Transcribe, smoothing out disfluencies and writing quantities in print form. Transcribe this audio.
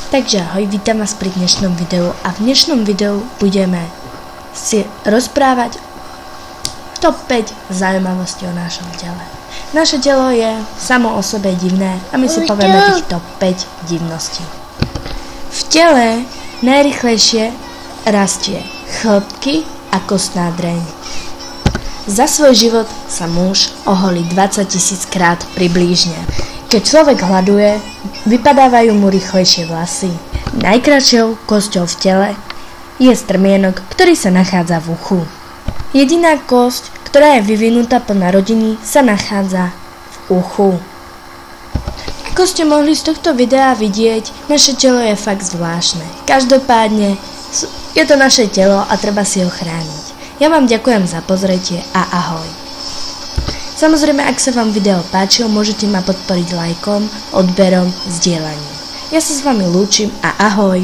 Takže ahoj, vítam vás pri dnešnom videu a v dnešnom videu budeme si rozprávať top 5 zaujímavostí o našom tele. Naše telo je samo o sebe divné a my si povieme tých top 5 divností. V tele najrýchlejšie rastie chĺbky a kostná dreň. Za svoj život sa muž oholí 20 000 krát približne. Keď človek hladuje, vypadávajú mu rýchlejšie vlasy. Najkratšou kosťou v tele je strmienok, ktorý sa nachádza v uchu. Jediná kosť, ktorá je vyvinutá po narodení, sa nachádza v uchu. Ako ste mohli z tohto videa vidieť, naše telo je fakt zvláštne. Každopádne je to naše telo a treba si ho chrániť. Ja vám ďakujem za pozretie a ahoj. Samozrejme, ak sa vám video páčilo, môžete ma podporiť lajkom, odberom, zdieľaním. Ja sa s vami lúčim a ahoj.